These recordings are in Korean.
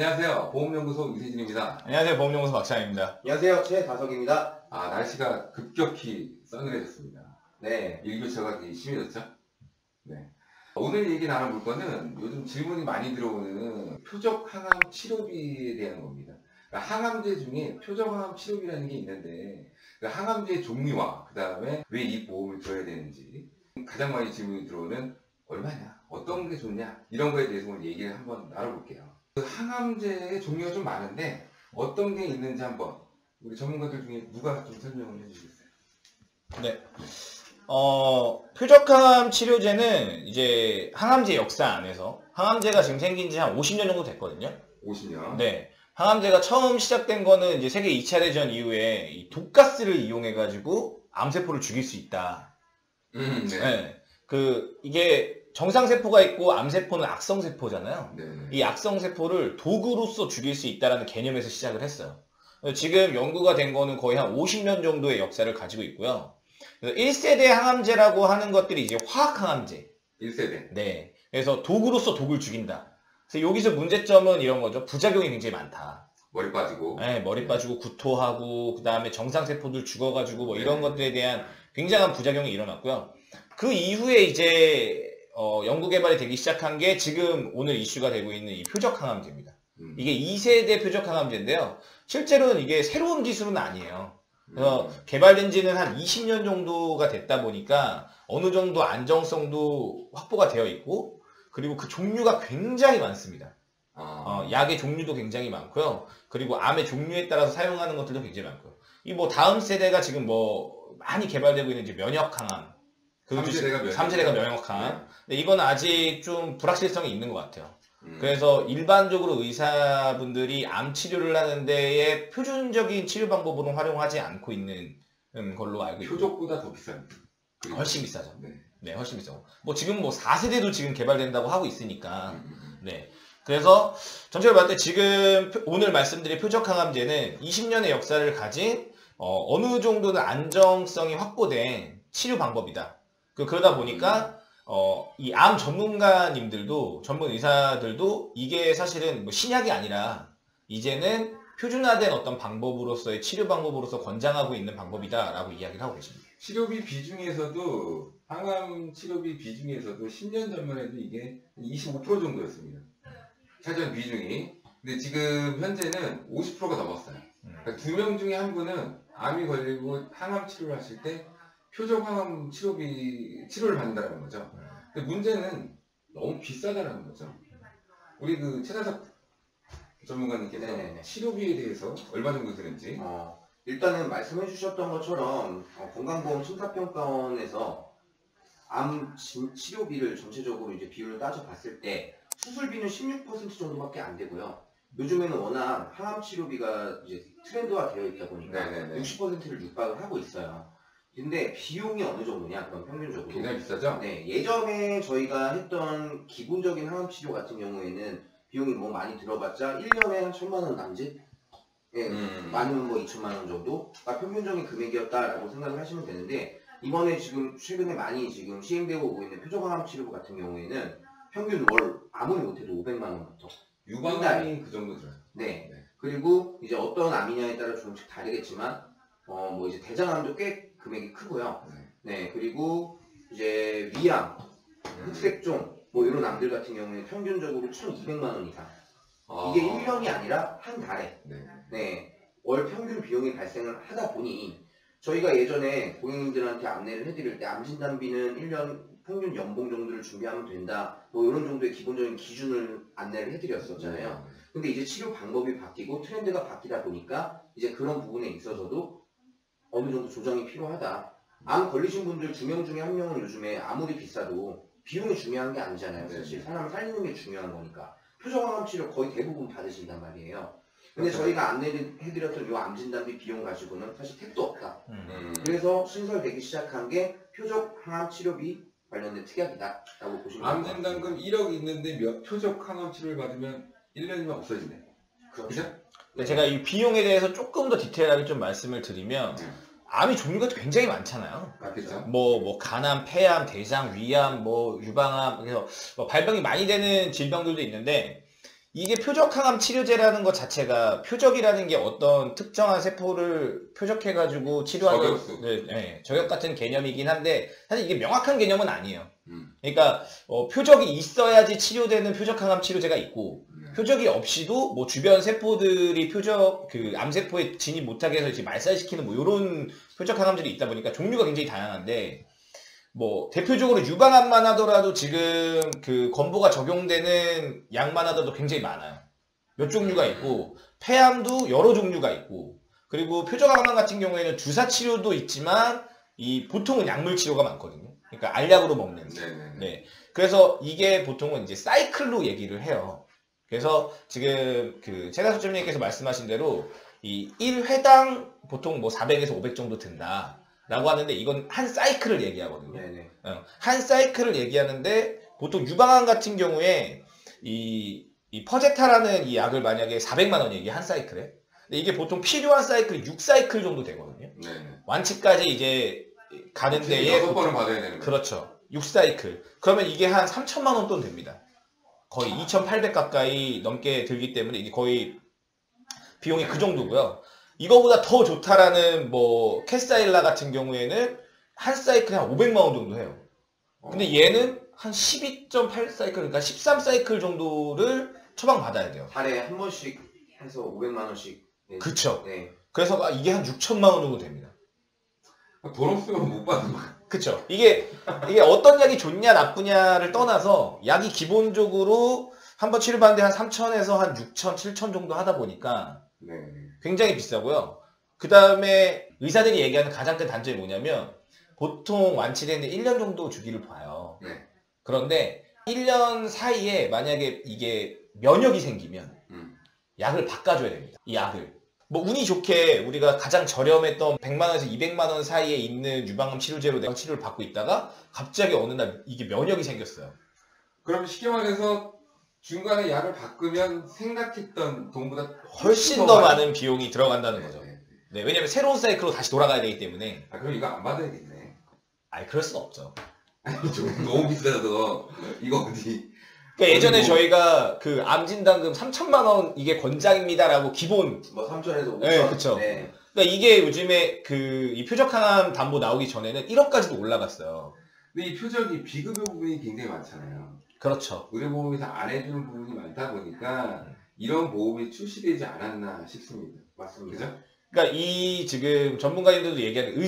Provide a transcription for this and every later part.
안녕하세요. 보험연구소 이세진입니다. 안녕하세요. 보험연구소 박찬입니다. 안녕하세요. 최다석입니다. 날씨가 급격히 싸늘해졌습니다. 네. 일교차가 되게 심해졌죠? 네. 오늘 얘기 나눠볼 거는 요즘 질문이 많이 들어오는 표적 항암 치료비에 대한 겁니다. 그러니까 항암제 중에 표적 항암 치료비라는 게 있는데 그 항암제 종류와 그 다음에 왜 이 보험을 들어야 되는지 가장 많이 질문이 들어오는 얼마냐, 어떤 게 좋냐 이런 거에 대해서 오늘 얘기를 한번 나눠볼게요. 그 항암제의 종류가 좀 많은데 어떤 게 있는지 한번 우리 전문가들 중에 누가 좀 설명을 해주시겠어요? 네. 표적항암 치료제는 이제 항암제 역사 안에서 항암제가 지금 생긴 지 한 50년 정도 됐거든요. 50년? 네. 항암제가 처음 시작된 거는 이제 세계 2차 대전 이후에 이 독가스를 이용해가지고 암세포를 죽일 수 있다. 네. 네. 이게 정상세포가 있고 암세포는 악성세포잖아요. 네. 이 악성세포를 도구로서 죽일 수 있다는 개념에서 시작을 했어요. 지금 연구가 된 거는 거의 한 50년 정도의 역사를 가지고 있고요. 그래서 1세대 항암제라고 하는 것들이 이제 화학항암제. 1세대. 네. 그래서 도구로서 독을 죽인다. 그래서 여기서 문제점은 이런 거죠. 부작용이 굉장히 많다. 머리 빠지고. 네, 머리 빠지고 구토하고, 그 다음에 정상세포들 죽어가지고 뭐 이런 네. 것들에 대한 굉장한 부작용이 일어났고요. 그 이후에 이제 연구 개발이 되기 시작한 게 지금 오늘 이슈가 되고 있는 이 표적항암제입니다. 이게 2세대 표적항암제인데요. 실제로는 이게 새로운 기술은 아니에요. 그래서 개발된 지는 한 20년 정도가 됐다 보니까 어느 정도 안정성도 확보가 되어 있고, 그리고 그 종류가 굉장히 많습니다. 약의 종류도 굉장히 많고요. 그리고 암의 종류에 따라서 사용하는 것들도 굉장히 많고요. 이 뭐 다음 세대가 지금 뭐 많이 개발되고 있는 이제 면역항암. 3세대가 면역항암. 근데 이건 아직 좀 불확실성이 있는 것 같아요. 그래서 일반적으로 의사분들이 암 치료를 하는 데에 표준적인 치료 방법으로 활용하지 않고 있는 걸로 알고 있고. 표적보다 더 비쌉니다. 훨씬 비싸죠. 네. 네, 훨씬 비싸고. 뭐 지금 뭐 4세대도 지금 개발된다고 하고 있으니까. 네. 그래서 전체로 봤을 때 지금 오늘 말씀드린 표적항암제는 20년의 역사를 가진 어느 정도는 안정성이 확보된 치료 방법이다. 그러다 보니까 이 암 전문가님들도 전문 의사들도 이게 사실은 뭐 신약이 아니라 이제는 표준화된 어떤 방법으로서의 치료 방법으로서 권장하고 있는 방법이다라고 이야기를 하고 계십니다. 치료비 비중에서도 항암 치료비 비중에서도 10년 전만 해도 이게 25% 정도였습니다. 차지한 비중이. 근데 지금 현재는 50%가 넘었어요. 그러니까 2명 중에 한 분은 암이 걸리고 항암 치료를 하실 때 표적 항암 치료를 받는다는 거죠. 근데 문제는 너무 비싸다는 거죠. 우리 그 최다석 전문가님께서 네네네. 치료비에 대해서 얼마 정도 드는지. 일단은 말씀해 주셨던 것처럼 건강보험 심사평가원에서 암 치료비를 전체적으로 이제 비율을 따져봤을 때 수술비는 16% 정도밖에 안 되고요. 요즘에는 워낙 항암 치료비가 이제 트렌드화 되어 있다 보니까 네네네. 60%를 육박을 하고 있어요. 근데 비용이 어느 정도냐? 그럼 평균적으로 굉장히 비싸죠? 네, 예전에 저희가 했던 기본적인 항암 치료 같은 경우에는 비용이 뭐 많이 들어봤자 1년에 한 1,000만 원 남짓? 예, 많으면 뭐 2천만 원 정도가 평균적인 금액이었다라고 생각을 하시면 되는데, 이번에 지금 최근에 많이 지금 시행되고 오고 있는 표적항암 치료부 같은 경우에는 평균 월 아무리 못해도 500만 원부터 유방암이 그 정도 들어요. 네. 그리고 이제 어떤 암이냐에 따라 조금씩 다르겠지만 뭐 이제 대장암도 꽤 금액이 크고요. 네. 그리고 이제 위암, 흑색종 뭐 이런 암들 같은 경우에 평균적으로 1,200만 원 이상. 이게 1년이 아니라 한 달에 월 평균 비용이 발생을 하다 보니 저희가 예전에 고객님들한테 안내를 해드릴 때 암진단비는 1년 평균 연봉 정도를 준비하면 된다, 뭐 이런 정도의 기본적인 기준을 안내를 해드렸었잖아요. 근데 이제 치료 방법이 바뀌고 트렌드가 바뀌다 보니까 이제 그런 부분에 있어서도 어느 정도 조정이 필요하다. 암 걸리신 분들 2명 중에 1명은 요즘에 아무리 비싸도 비용이 중요한 게 아니잖아요. 사실 사람을 살리는 게 중요한 거니까 표적항암 치료 거의 대부분 받으신단 말이에요. 근데 저희가 안내해드렸던 이 암진단비 비용 가지고는 사실 택도 없다. 그래서 신설되기 시작한 게 표적항암 치료비 관련된 특약이다라고 보시면 됩니다. 암진단금 1억 있는데 몇 표적 항암 치료를 받으면 1년이면 없어지네. 그렇죠? 네, 제가 이 비용에 대해서 조금 더 디테일하게 좀 말씀을 드리면 암이 종류가 굉장히 많잖아요. 맞겠죠? 뭐 간암, 폐암, 대장, 위암, 뭐 유방암, 그래서 뭐 발병이 많이 되는 질병들도 있는데 이게 표적항암 치료제라는 것 자체가 표적이라는 게 어떤 특정한 세포를 표적해가지고 치료하는 저격 같은 개념이긴 한데 사실 이게 명확한 개념은 아니에요. 그러니까 표적이 있어야지 치료되는 표적항암 치료제가 있고 표적이 없이도 뭐 주변 세포들이 암세포에 진입 못하게 해서 이제 말살시키는 뭐 이런 표적항암들이 있다 보니까 종류가 굉장히 다양한데 뭐 대표적으로 유방암만 하더라도 지금 그 건보가 적용되는 약만 하더라도 굉장히 많아요. 몇 종류가 있고 폐암도 여러 종류가 있고 그리고 표적암 같은 경우에는 주사 치료도 있지만 이 보통은 약물 치료가 많거든요. 그러니까 알약으로 먹는. 네. 그래서 이게 보통은 이제 사이클로 얘기를 해요. 그래서 지금 그 최다수점님께서 말씀하신 대로 이 1회당 보통 뭐 400에서 500 정도 든다. 라고 하는데 이건 한 사이클을 얘기하거든요. 한 사이클을 얘기하는데 보통 유방암 같은 경우에 이 퍼제타라는 이 약을 만약에 400만 원 얘기해 한 사이클에. 근데 이게 보통 필요한 사이클이 6사이클 정도 되거든요. 완치까지 이제 가는 데에 6번을 받아야 되는 거예요. 그렇죠. 6사이클. 그러면 이게 한 3천만 원 돈 됩니다. 거의 2,800 가까이 넘게 들기 때문에 이게 거의 비용이 그 정도고요. 이거보다 더 좋다라는 뭐 캐스타일라 같은 경우에는 한 사이클에 한 500만 원 정도 해요. 근데 얘는 한 12.8사이클 그러니까 13사이클 정도를 처방받아야 돼요. 달에 한 번씩 해서 500만 원씩. 그쵸. 네. 그래서 이게 한 6천만 원 정도 됩니다. 돈 없으면 못 받는 거야. 그쵸. 이게 어떤 약이 좋냐 나쁘냐를 떠나서 약이 기본적으로 한 번 치료받는데 한 3천에서 한 6천, 7천 정도 하다 보니까 굉장히 비싸고요. 그 다음에 의사들이 얘기하는 가장 큰 단점이 뭐냐면 보통 완치되는데 1년 정도 주기를 봐요. 그런데 1년 사이에 만약에 이게 면역이 생기면 약을 바꿔줘야 됩니다. 이 약을. 뭐 운이 좋게 우리가 가장 저렴했던 100만 원에서 200만 원 사이에 있는 유방암 치료제로 내가 치료를 받고 있다가 갑자기 어느 날 이게 면역이 생겼어요. 그럼 쉽게 말해서 중간에 약을 바꾸면 생각했던 돈보다 훨씬 더 많은 비용이 들어간다는 거죠. 네, 왜냐면 새로운 사이클로 다시 돌아가야 되기 때문에. 그럼 이거 안 받아야겠네. 그럴 순 없죠. 아니, 좀 너무 비싸서 이거 어디. 그러니까 예전에 저희가 그 암 진단금 3천만 원 이게 권장입니다라고 기본 뭐 3천에서 5천. 네, 그렇죠. 네. 그러니까 이게 요즘에 그 이 표적항암 담보 나오기 전에는 1억까지도 올라갔어요. 근데 이 표적이 비급여 부분이 굉장히 많잖아요. 그렇죠. 의료보험이 다 안 해주는 부분이 많다 보니까 이런 보험이 출시되지 않았나 싶습니다. 맞습니다. 그죠? 그러니까 이 지금 전문가님들도 얘기하는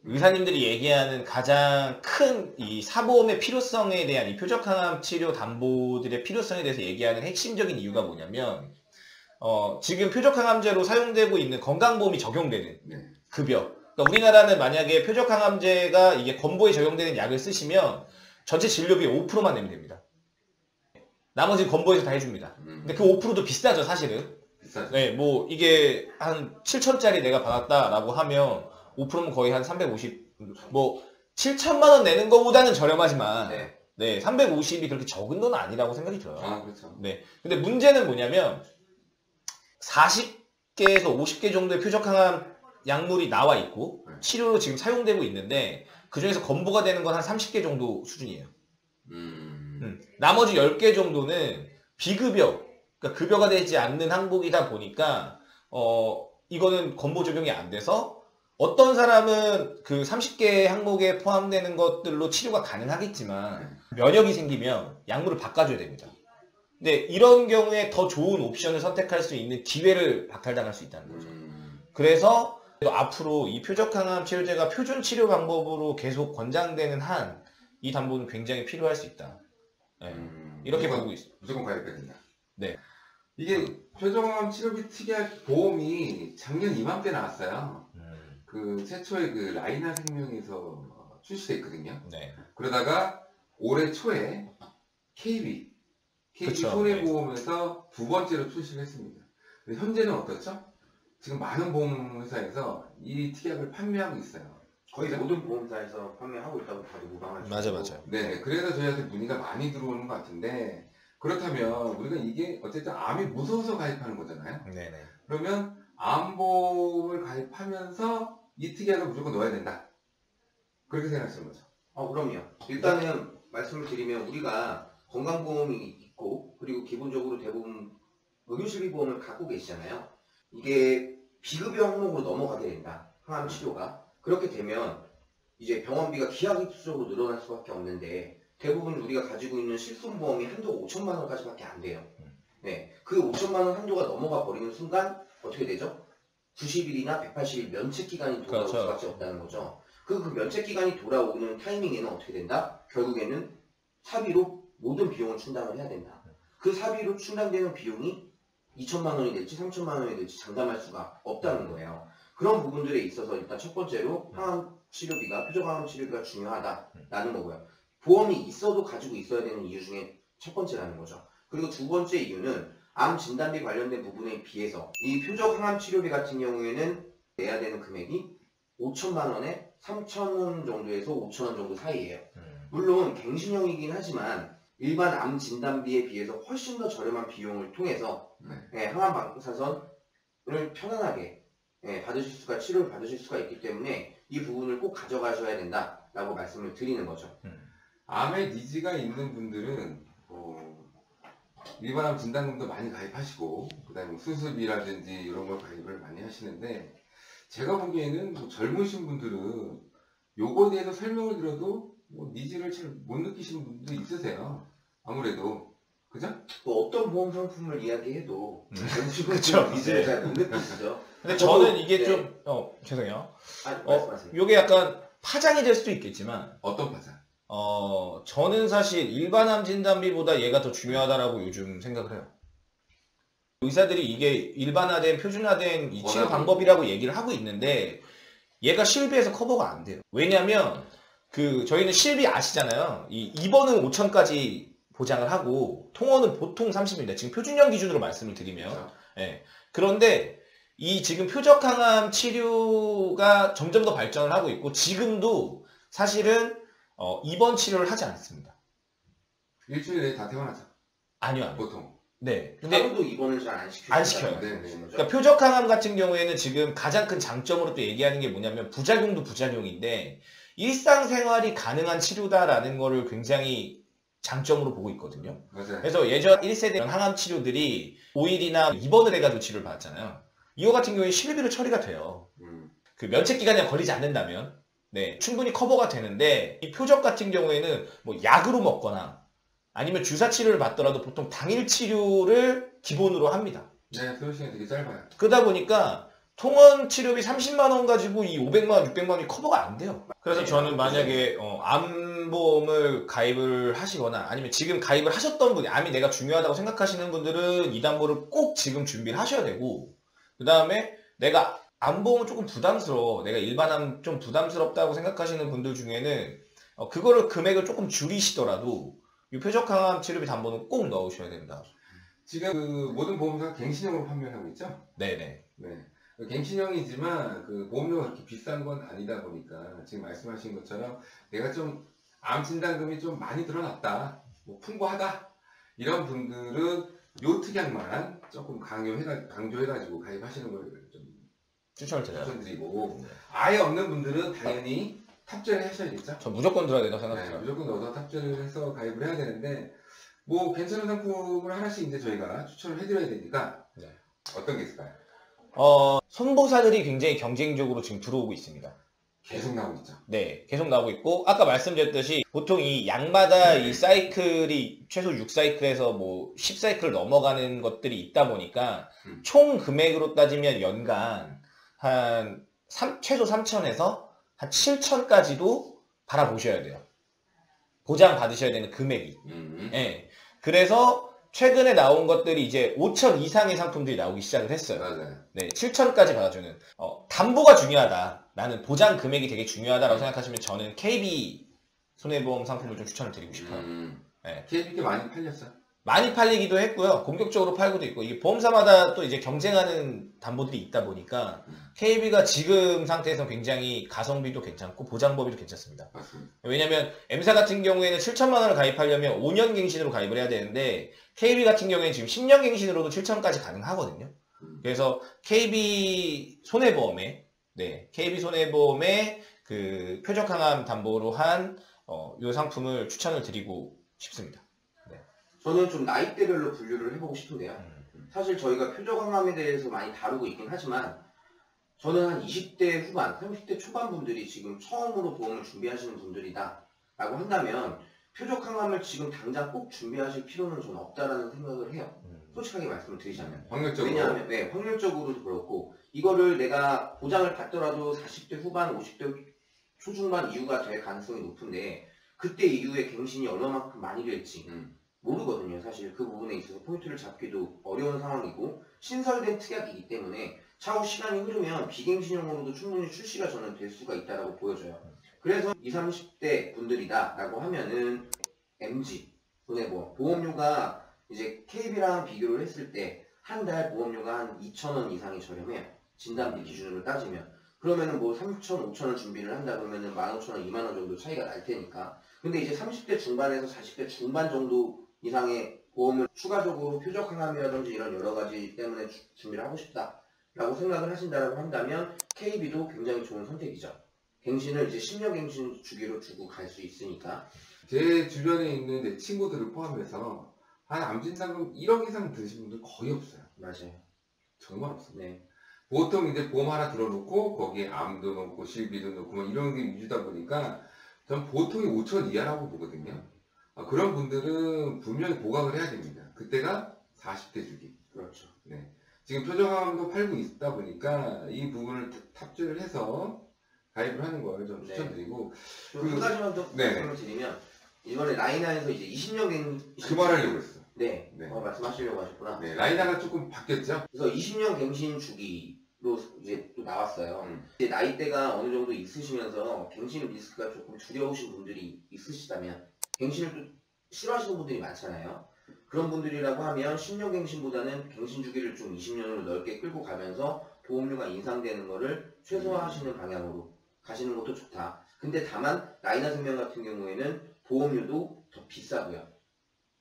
의사님들이 얘기하는 가장 큰 이 사보험의 필요성에 대한 이 표적항암 치료 담보들의 필요성에 대해서 얘기하는 핵심적인 이유가 뭐냐면 지금 표적항암제로 사용되고 있는 건강보험이 적용되는 급여. 그러니까 우리나라는 만약에 표적항암제가 이게 건보에 적용되는 약을 쓰시면 전체 진료비 5%만 내면 됩니다. 나머지는 건보에서 다 해줍니다. 근데 그 5%도 비싸죠, 사실은. 비싸죠. 네, 뭐 이게 한 7천짜리 내가 받았다라고 하면 5%면 거의 한 350, 뭐 7천만 원 내는 것보다는 저렴하지만 네, 350이 그렇게 적은 돈 아니라고 생각이 들어요. 그렇죠. 네, 근데 문제는 뭐냐면 40개에서 50개 정도의 표적항암 약물이 나와 있고 치료로 지금 사용되고 있는데 그 중에서 건보가 되는 건 한 30개 정도 수준이에요. 나머지 10개 정도는 비급여, 그러니까 급여가 되지 않는 항목이다 보니까 이거는 건보 적용이 안 돼서 어떤 사람은 그 30개 항목에 포함되는 것들로 치료가 가능하겠지만 면역이 생기면 약물을 바꿔줘야 됩니다. 근데 이런 경우에 더 좋은 옵션을 선택할 수 있는 기회를 박탈당할 수 있다는 거죠. 그래서 앞으로 이 표적항암 치료제가 표준 치료 방법으로 계속 권장되는 한 이 담보는 굉장히 필요할 수 있다. 네. 이렇게 보고 있습니다. 무조건 가입해야 된다. 네. 이게 표적항암 치료비 특약 보험이 작년 이맘때 나왔어요. 그 최초의 그 라이나 생명에서 출시됐거든요. 네. 그러다가 올해 초에 KB 손해보험에서 두 번째로 출시를 했습니다. 근데 현재는 어떻죠? 지금 많은 보험회사에서 이 특약을 판매하고 있어요. 거의 모든 보험사에서 판매하고 있다고 봐도 무방하죠. 맞아요. 네, 그래서 저희한테 문의가 많이 들어오는 것 같은데 그렇다면 우리가 이게 어쨌든 암이 무서워서 가입하는 거잖아요. 네네. 그러면 암보험을 가입하면서 이 특약을 무조건 넣어야 된다. 그렇게 생각하시는 거죠? 그럼요. 일단은 말씀을 드리면 우리가 건강보험이 있고 그리고 기본적으로 대부분 의료실비보험을 갖고 계시잖아요. 이게 비급여 항목으로 넘어가게 된다. 항암 치료가. 그렇게 되면 이제 병원비가 기하급수적으로 늘어날 수밖에 없는데 대부분 우리가 가지고 있는 실손보험이 한도가 5천만 원까지밖에 안 돼요. 네, 그 5천만 원 한도가 넘어가 버리는 순간 어떻게 되죠? 90일이나 180일 면책 기간이 돌아올 그렇죠. 수밖에 없다는 거죠. 그 면책 기간이 돌아오는 타이밍에는 어떻게 된다? 결국에는 사비로 모든 비용을 충당을 해야 된다. 그 사비로 충당되는 비용이 2천만 원이 될지 3천만 원이 될지 장담할 수가 없다는 거예요. 그런 부분들에 있어서 일단 첫 번째로 항암 치료비가, 표적 항암 치료비가 중요하다라는 거고요. 보험이 있어도 가지고 있어야 되는 이유 중에 첫 번째라는 거죠. 그리고 두 번째 이유는 암 진단비 관련된 부분에 비해서 이 표적 항암 치료비 같은 경우에는 내야 되는 금액이 5천만 원에 3천 원 정도에서 5천 원 정도 사이예요. 물론 갱신형이긴 하지만 일반 암 진단비에 비해서 훨씬 더 저렴한 비용을 통해서 항암 방사선을 편안하게 받으실 수가, 치료를 받으실 수가 있기 때문에 이 부분을 꼭 가져가셔야 된다라고 말씀을 드리는 거죠. 암에 니즈가 있는 분들은 일반 암 진단금도 많이 가입하시고 그다음에 수술비라든지 이런 걸 가입을 많이 하시는데 제가 보기에는 뭐 젊으신 분들은 요거에 대해서 설명을 들어도 뭐 니즈를 잘 못 느끼시는 분도 있으세요. 아무래도 그죠? 뭐 어떤 보험 상품을 이야기해도 그쵸. 니즈를 잘 못 느끼시죠. 근데 저는 이게 네. 좀 죄송해요. 말씀하세요. 요게 약간 파장이 될 수도 있겠지만 어떤 파장? 저는 사실 일반암 진단비보다 얘가 더 중요하다라고 요즘 생각을 해요. 의사들이 이게 일반화된, 표준화된 이 치료 방법이라고 얘기를 하고 있는데 얘가 실비에서 커버가 안 돼요. 왜냐면 저희는 실비 아시잖아요. 이 입원은 5천까지 보장을 하고 통원은 보통 30입니다. 지금 표준형 기준으로 말씀을 드리면. 그렇죠. 예. 그런데 이 지금 표적항암 치료가 점점 더 발전을 하고 있고 지금도 사실은 입원 치료를 하지 않습니다. 일주일 내에 다 퇴원하죠. 아니요. 보통. 네. 근데 하루도 입원을 잘 안 시켜요. 안 시켜요. 네. 그러니까 표적항암 같은 경우에는 지금 가장 큰 장점으로 또 얘기하는 게 뭐냐면 부작용도 부작용인데 일상생활이 가능한 치료다라는 거를 굉장히 장점으로 보고 있거든요. 맞아요. 그래서 예전 1세대 항암 치료들이 5일이나 입원을 해가지고 치료를 받았잖아요. 이거 같은 경우에 실비로 처리가 돼요. 그 면책 기간이 걸리지 않는다면 네, 충분히 커버가 되는데 이 표적 같은 경우에는 뭐 약으로 먹거나 아니면 주사 치료를 받더라도 보통 당일 치료를 기본으로 합니다. 네, 소요 시간이 되게 짧아요. 그러다 보니까 통원 치료비 30만 원 가지고 이 500만 원, 600만 원이 커버가 안 돼요. 그래서 저는 만약에 암보험을 가입을 하시거나 아니면 지금 가입을 하셨던 분이 암이 내가 중요하다고 생각하시는 분들은 이 담보를 꼭 지금 준비를 하셔야 되고 그 다음에 내가 암보험은 조금 부담스러워. 내가 일반암 좀 부담스럽다고 생각하시는 분들 중에는 그거를 금액을 조금 줄이시더라도 이 표적항암 치료비 담보는 꼭 넣으셔야 된다. 지금 그 모든 보험사가 갱신형으로 판매를 하고 있죠? 네네. 네. 갱신형이지만 그 보험료가 그렇게 비싼 건 아니다 보니까 지금 말씀하신 것처럼 내가 좀 암 진단금이 좀 많이 들어났다, 뭐 풍부하다 이런 분들은 요 특약만 조금 강조해가지고 가입하시는 걸 좀 추천을 드려요. 추천드리고 아예 없는 분들은 당연히 탑재를 하셔야겠죠? 전 무조건 들어야 된다고 네, 생각해요. 무조건 넣어서 탑재를 해서 가입을 해야 되는데 뭐 괜찮은 상품을 하나씩 이제 저희가 추천을 해드려야 되니까 네. 어떤 게 있을까요? 선보사들이 굉장히 경쟁적으로 지금 들어오고 있습니다. 계속 나오고 있죠. 네, 계속 나오고 있고 아까 말씀드렸듯이 보통 이 양마다 이 사이클이 최소 6사이클에서 뭐 10사이클 넘어가는 것들이 있다 보니까 총 금액으로 따지면 연간 한 최소 3천에서 한 7천까지도 바라보셔야 돼요. 보장 받으셔야 되는 금액이. 네. 그래서 최근에 나온 것들이 이제 5천 이상의 상품들이 나오기 시작을 했어요. 맞아요. 네, 7천까지 받아주는. 담보가 중요하다. 나는 보장 금액이 되게 중요하다라고 생각하시면 저는 KB 손해보험 상품을 좀 추천을 드리고 싶어요. 네. KBK 많이 팔렸어요. 많이 팔리기도 했고요. 공격적으로 팔고도 있고 이게 보험사마다 또 이제 경쟁하는 담보들이 있다 보니까 KB가 지금 상태에서 굉장히 가성비도 괜찮고 보장법이도 괜찮습니다. 맞습니다. 왜냐면 M사 같은 경우에는 7천만 원을 가입하려면 5년 갱신으로 가입을 해야 되는데 KB 같은 경우에는 지금 10년 갱신으로도 7천까지 가능하거든요. 그래서 KB 손해보험에 그 표적항암 담보로 한 요 상품을 추천을 드리고 싶습니다. 저는 좀 나이대별로 분류를 해보고 싶은데요. 사실 저희가 표적항암에 대해서 많이 다루고 있긴 하지만 저는 한 20대 후반, 30대 초반 분들이 지금 처음으로 보험을 준비하시는 분들이다 라고 한다면 표적항암을 지금 당장 꼭 준비하실 필요는 저는 없다라는 생각을 해요. 솔직하게 말씀을 드리자면. 확률적으로. 왜냐하면 확률적으로도 그렇고 이거를 내가 보장을 받더라도 40대 후반, 50대 초중반 이후가 될 가능성이 높은데 그때 이후에 갱신이 얼마만큼 많이 될지 모르거든요. 사실 그 부분에 있어서 포인트를 잡기도 어려운 상황이고 신설된 특약이기 때문에 차후 시간이 흐르면 비갱신형으로도 충분히 출시가 저는 될 수가 있다고 보여져요. 그래서 20, 30대 분들이다 라고 하면은 MG 분의 보험료가 이제 KB랑 비교를 했을 때 한 달 보험료가 한 2,000원 이상이 저렴해요. 진단비 기준으로 따지면. 그러면은 3,000원, 5,000원 준비를 한다 그러면은 15,000원, 2만원 정도 차이가 날 테니까. 근데 이제 30대 중반에서 40대 중반 정도 이상의 보험을 추가적으로 표적항암이라든지 이런 여러 가지 때문에 준비를 하고 싶다 라고 생각을 하신다고 한다면 KB도 굉장히 좋은 선택이죠. 갱신을 이제 10년 갱신 주기로 두고 갈 수 있으니까. 제 주변에 있는 내 친구들을 포함해서 한 암진단금 1억 이상 드신 분들 거의 없어요. 맞아요. 정말 없어요. 네. 보통 이제 보험 하나 들어놓고 거기에 암도 넣고 실비도 넣고 뭐 이런 게 위주다 보니까 전 보통이 5천 이하라고 보거든요. 그런 분들은 분명히 보강을 해야 됩니다. 그때가 40대 주기. 그렇죠. 네. 지금 표적암도 팔고 있다 보니까 이 부분을 탑재를 해서 가입을 하는 걸 좀 추천드리고. 한 가지만 더 말씀을 드리면 이번에 라이나에서 이제 20년 갱신 그 말하려고 했어. 네. 말씀하시려고 하셨구나. 네. 라이나가 조금 바뀌었죠? 그래서 20년 갱신 주기로 이제 또 나왔어요. 이제 나이대가 어느 정도 있으시면서 갱신 리스크가 조금 두려우신 분들이 있으시다면 갱신을 또 싫어하시는 분들이 많잖아요. 그런 분들이라고 하면 10년 갱신보다는 갱신 주기를 좀 20년으로 넓게 끌고 가면서 보험료가 인상되는 거를 최소화하시는 방향으로 가시는 것도 좋다. 근데 다만 라이나 생명 같은 경우에는 보험료도 더 비싸고요.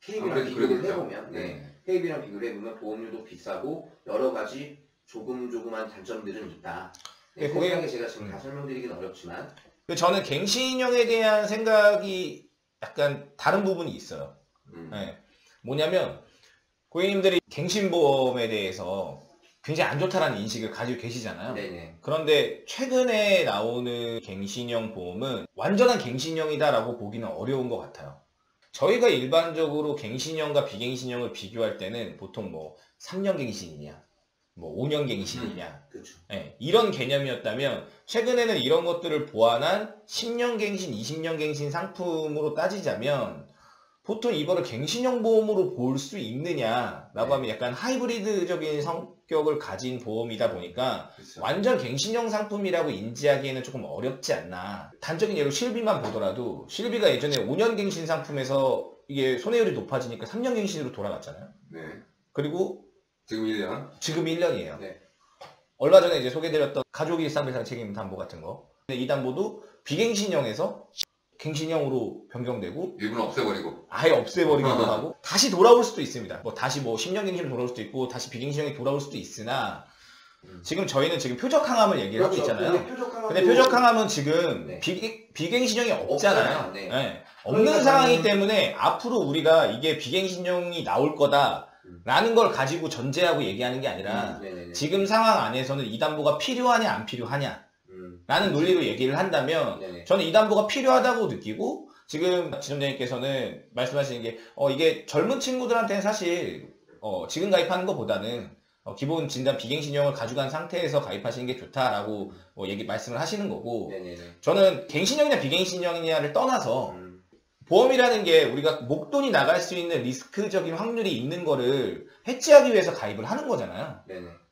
KB랑 비교를 해보면 KB랑 비교를 해보면 보험료도 비싸고 여러 가지 조금한 단점들은 있다. 소상하게 제가 지금 다 설명드리긴 어렵지만 저는 갱신형에 대한 생각이 약간 다른 부분이 있어요. 네. 뭐냐면 고객님들이 갱신보험에 대해서 굉장히 안 좋다라는 인식을 가지고 계시잖아요. 네네. 그런데 최근에 나오는 갱신형 보험은 완전한 갱신형이다라고 보기는 어려운 것 같아요. 저희가 일반적으로 갱신형과 비갱신형을 비교할 때는 보통 3년 갱신이냐, 5년 갱신이냐, 그렇죠. 네, 이런 개념이었다면 최근에는 이런 것들을 보완한 10년 갱신, 20년 갱신 상품으로 따지자면 보통 이거를 갱신형 보험으로 볼 수 있느냐라고 하면 약간 하이브리드적인 성격을 가진 보험이다 보니까 그렇죠. 완전 갱신형 상품이라고 인지하기에는 조금 어렵지 않나. 단적인 예로 실비만 보더라도 실비가 예전에 5년 갱신 상품에서 이게 손해율이 높아지니까 3년 갱신으로 돌아갔잖아요. 네. 그리고 지금 1년. 지금 1년이에요. 네. 얼마 전에 이제 소개드렸던 가족 일상배상 책임 담보 같은 거. 근데 이 담보도 비갱신형에서 갱신형으로 변경되고 일부는 없애버리고 아예 없애버리기도 하고 다시 돌아올 수도 있습니다. 다시 10년 갱신으로 돌아올 수도 있고 다시 비갱신형이 돌아올 수도 있으나 지금 저희는 지금 표적항암을 얘기를 하고 있잖아요. 근데 표적항암은 지금 비갱신형이 없잖아요. 네. 네. 없는 상황이기 때문에 앞으로 우리가 이게 비갱신형이 나올 거다라는 걸 가지고 전제하고 얘기하는 게 아니라 지금 상황 안에서는 이 담보가 필요하냐 안 필요하냐 라는 논리로 얘기를 한다면 저는 이 담보가 필요하다고 느끼고 지금 지점장님께서는 말씀하시는 게 이게 젊은 친구들한테는 사실 지금 가입하는 것보다는 기본 진단 비갱신형을 가져간 상태에서 가입하시는 게 좋다라고 말씀을 하시는 거고 저는 갱신형이냐 비갱신형이냐를 떠나서 보험이라는 게 우리가 목돈이 나갈 수 있는 리스크적인 확률이 있는 거를 해지하기 위해서 가입을 하는 거잖아요.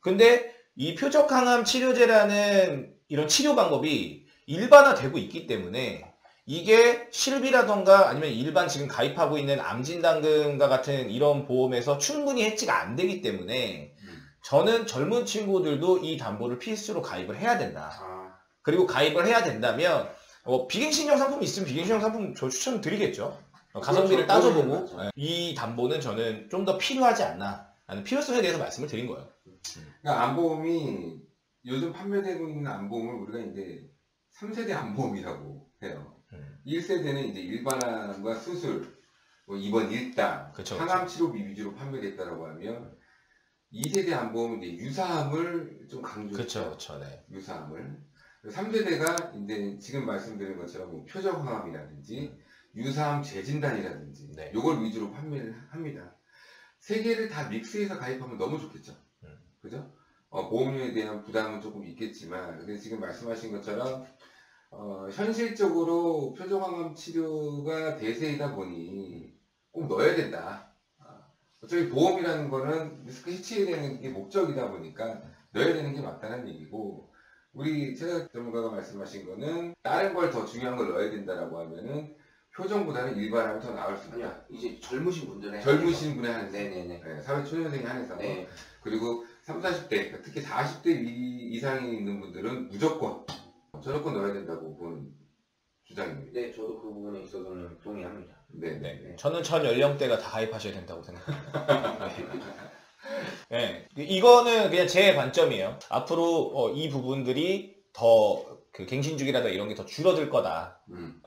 근데 이 표적항암 치료제라는 이런 치료 방법이 일반화되고 있기 때문에 이게 실비라던가 아니면 일반 지금 가입하고 있는 암진단금과 같은 이런 보험에서 충분히 해지가 안 되기 때문에 저는 젊은 친구들도 이 담보를 필수로 가입을 해야 된다. 그리고 가입을 해야 된다면 비갱신형 상품이 있으면 비갱신형 상품 저 추천드리겠죠. 가성비를 따져보고 이 담보는 저는 좀 더 필요하지 않나 라는 필요성에 대해서 말씀을 드린 거예요. 그러니까 암보험이 요즘 판매되고 있는 암보험을 우리가 이제 3세대 암보험이라고 해요. 1세대는 이제 일반암과 수술, 뭐 입원 일당, 그쵸, 항암 치료비 위주로 판매됐다라고 하면 2세대 안보험은 이제 유사함을 좀 강조했죠. 그쵸, 네. 유사함을. 3세대가 이제 지금 말씀드린 것처럼 뭐 표적항암이라든지 유사암 재진단이라든지 네. 요걸 위주로 판매를 합니다. 세 개를 다 믹스해서 가입하면 너무 좋겠죠. 그죠? 보험료에 대한 부담은 조금 있겠지만, 근데 지금 말씀하신 것처럼 현실적으로 표적항암 치료가 대세이다 보니 꼭 넣어야 된다. 어차피 보험이라는 거는 리스크 해치되는 게 목적이다 보니까 넣어야 되는 게 맞다는 얘기고, 우리 최강 전문가가 말씀하신 거는 다른 걸 더 중요한 걸 넣어야 된다라고 하면은 표정보다는 일반암이 더 나을 수 있다. 아니요, 이제 젊으신 분들에 젊으신 분에 한해서, 네네네. 네, 사회 초년생에 한해서, 네. 그리고 30, 40대, 특히 40대 이상이 있는 분들은 무조건 넣어야 된다고 보는 주장입니다. 네, 저도 그 부분에 있어서는 동의합니다. 네. 네. 저는 전 연령대가 다 가입하셔야 된다고 생각합니다. 네. 이거는 그냥 제 관점이에요. 앞으로 이 부분들이 더 그 갱신주기라든가 이런 게 더 줄어들 거다.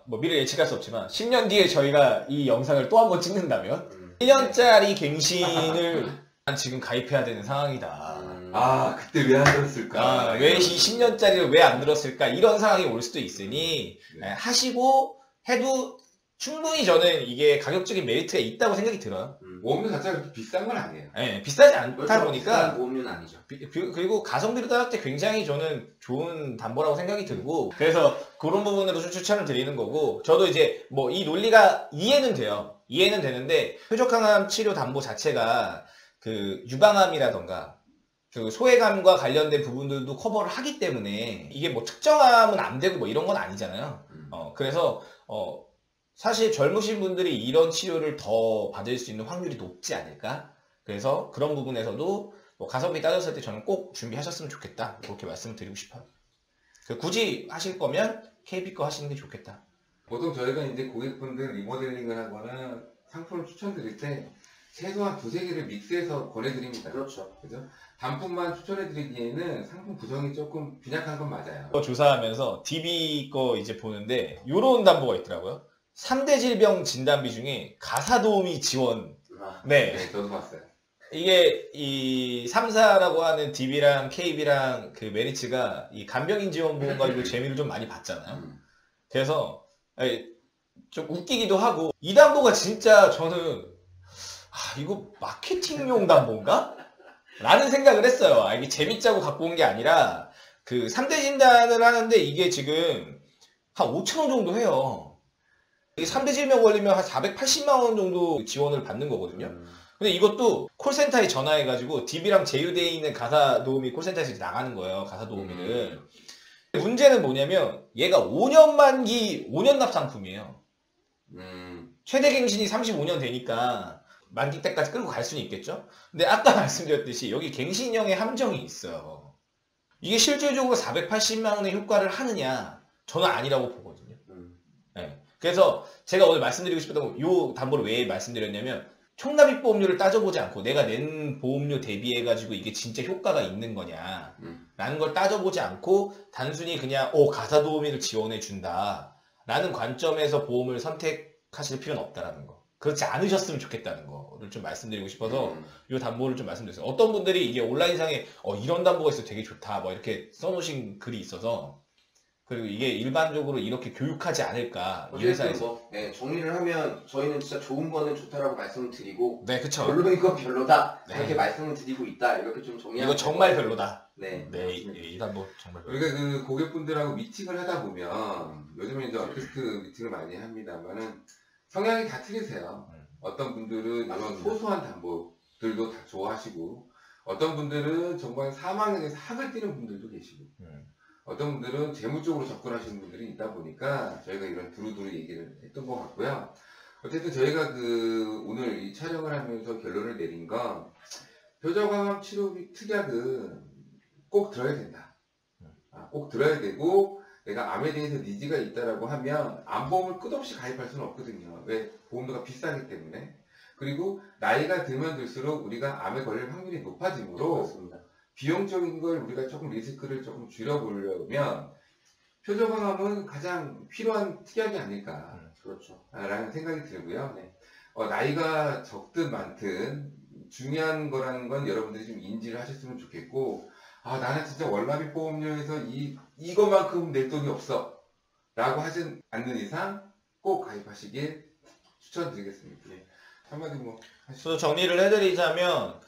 뭐 미래 예측할 수 없지만 10년 뒤에 저희가 이 영상을 또 한 번 찍는다면 1년짜리 갱신을 지금 가입해야 되는 상황이다. 그때 왜 안 들었을까? 왜 이 10년짜리를 왜 안 들었을까? 이런 상황이 올 수도 있으니 하시고 해도 충분히 저는 이게 가격적인 메리트가 있다고 생각이 들어요. 보험료 자체가 그렇게 비싼 건 아니에요. 네, 비싸지 않다 그렇죠. 보니까 비싼 보험료는 아니죠. 그리고 가성비를 따질 때 굉장히 저는 좋은 담보라고 생각이 들고, 그래서 그런 부분으로 좀 추천을 드리는 거고, 저도 이제 뭐 이 논리가 이해는 돼요. 이해는 되는데 표적항암 치료 담보 자체가 그 유방암이라던가 그 소외감과 관련된 부분들도 커버를 하기 때문에 이게 뭐 특정암은 안 되고 뭐 이런 건 아니잖아요. 그래서 사실 젊으신 분들이 이런 치료를 더 받을 수 있는 확률이 높지 않을까? 그래서 그런 부분에서도 뭐 가성비 따졌을 때 저는 꼭 준비하셨으면 좋겠다. 그렇게 말씀을 드리고 싶어요. 굳이 하실 거면 KB 거 하시는 게 좋겠다. 보통 저희가 이제 고객분들 리모델링을 하거나 상품을 추천드릴 때 최소한 2-3개를 믹스해서 권해드립니다. 그렇죠. 그죠? 단품만 추천해드리기에는 상품 구성이 조금 빈약한 건 맞아요. 조사하면서 DB 거 이제 보는데 요런 담보가 있더라고요. 3대 질병 진단비 중에 가사도우미 지원. 네, 저도 봤어요. 이게 이 3사라고 하는 DB랑 KB랑 그 메리츠가 이 간병인 지원보험 가지고 재미를 좀 많이 봤잖아요. 그래서 좀 웃기기도 하고, 이 담보가 진짜 저는 이거 마케팅용 담보인가? 라는 생각을 했어요. 이게 재밌자고 갖고 온 게 아니라 그 3대 진단을 하는데 이게 지금 한 5,000원 정도 해요. 이게 3대 질병 걸리면 한 480만 원 정도 지원을 받는 거거든요. 근데 이것도 콜센터에 전화해가지고 DB랑 제휴되어 있는 가사도우미 콜센터에서 나가는 거예요. 가사도우미를. 문제는 뭐냐면 얘가 5년 만기 5년 납 상품이에요. 최대 갱신이 35년 되니까 만기 때까지 끌고 갈 수는 있겠죠. 근데 아까 말씀드렸듯이 여기 갱신형의 함정이 있어요. 이게 실질적으로 480만 원의 효과를 하느냐? 저는 아니라고 보거든요. 네. 그래서 제가 오늘 말씀드리고 싶었던 이 담보를 왜 말씀드렸냐면, 총납입 보험료를 따져보지 않고 내가 낸 보험료 대비해가지고 이게 진짜 효과가 있는 거냐 라는 걸 따져보지 않고 단순히 그냥 가사도우미를 지원해준다 라는 관점에서 보험을 선택하실 필요는 없다라는 거. 그렇지 않으셨으면 좋겠다는 거를 좀 말씀드리고 싶어서 이 담보를 좀 말씀드렸어요. 어떤 분들이 이게 온라인상에 이런 담보가 있어 되게 좋다 뭐 이렇게 써놓으신 글이 있어서, 그리고 이게 일반적으로 이렇게 교육하지 않을까 이 회사에서. 네, 정리를 하면 저희는 진짜 좋은 거는 좋다라고 말씀을 드리고, 네, 그쵸. 별로인 건 별로다 이렇게 네. 말씀을 드리고 있다, 이렇게 좀 정리하면 이거 정말 별로다. 네. 이 담보 정말 별로다. 우리가 그 고객분들하고 미팅을 하다 보면 요즘에 이제 어테스트 미팅을 많이 합니다만은 성향이 다 틀리세요. 어떤 분들은 이런 소소한 담보들도 다 좋아하시고, 어떤 분들은 정말 사망에 대해서 학을 띄는 분들도 계시고, 어떤 분들은 재무적으로 접근하시는 분들이 있다 보니까 저희가 이런 두루두루 얘기를 했던 것 같고요. 어쨌든 저희가 오늘 이 촬영을 하면서 결론을 내린 건, 표적항암 치료비 특약은 꼭 들어야 된다. 꼭 들어야 되고, 내가 암에 대해서 니즈가 있다라고 하면 암보험을 끝없이 가입할 수는 없거든요. 왜? 보험료가 비싸기 때문에. 그리고 나이가 들면 들수록 우리가 암에 걸릴 확률이 높아지므로, 그렇습니다. 비용적인 걸 우리가 조금 리스크를 조금 줄여보려면 표적항암은 가장 필요한 특약이 아닐까. 그렇죠. 라는 생각이 들고요. 네. 나이가 적든 많든 중요한 거라는 건 여러분들이 좀 인지를 하셨으면 좋겠고, 나는 진짜 월남이 보험료에서 이것만큼 낼 돈이 없어 라고 하지 않는 이상 꼭 가입하시길 추천드리겠습니다. 네. 한마디 뭐 하시죠. 그래서 정리를 해드리자면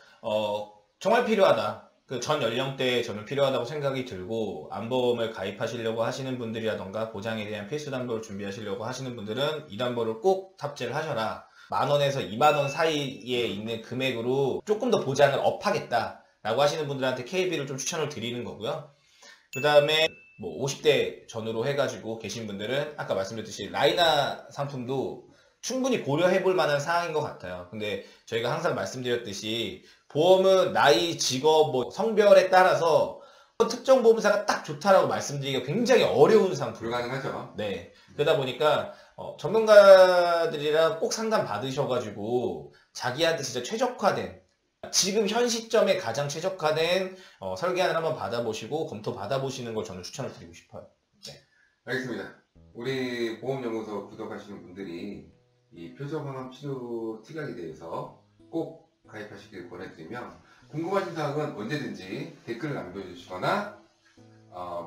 정말 필요하다. 그 전 연령대에 저는 필요하다고 생각이 들고, 안보험을 가입하시려고 하시는 분들이라던가 보장에 대한 필수 담보를 준비하시려고 하시는 분들은 이 담보를 꼭 탑재를 하셔라. 10,000원에서 20,000원 사이에 있는 금액으로 조금 더 보장을 업하겠다 라고 하시는 분들한테 KB를 좀 추천을 드리는 거고요. 그 다음에 뭐 50대 전후로 해가지고 계신 분들은 아까 말씀드렸듯이 라이나 상품도 충분히 고려해 볼 만한 사항인 것 같아요. 근데 저희가 항상 말씀드렸듯이 보험은 나이, 직업, 뭐 성별에 따라서 특정 보험사가 딱 좋다라고 말씀드리기가 굉장히 어려운 상품. 불가능하죠. 네. 그러다 보니까 전문가들이랑 꼭 상담 받으셔가지고 자기한테 진짜 최적화된, 지금 현 시점에 가장 최적화된 설계안을 한번 받아보시고 검토 받아보시는 걸 저는 추천을 드리고 싶어요. 알겠습니다. 우리 보험연구소 구독하시는 분들이 이 표적항암 치료 특약에 대해서 꼭 가입하시길 권해드리며, 궁금하신 사항은 언제든지 댓글을 남겨주시거나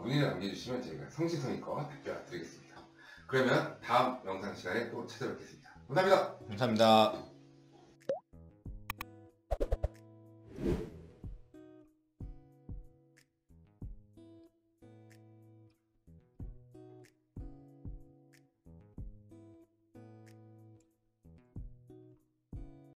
문의를 남겨주시면 저희가 성심성의껏 답변 드리겠습니다. 그러면 다음 영상 시간에 또 찾아뵙겠습니다. 감사합니다. 감사합니다.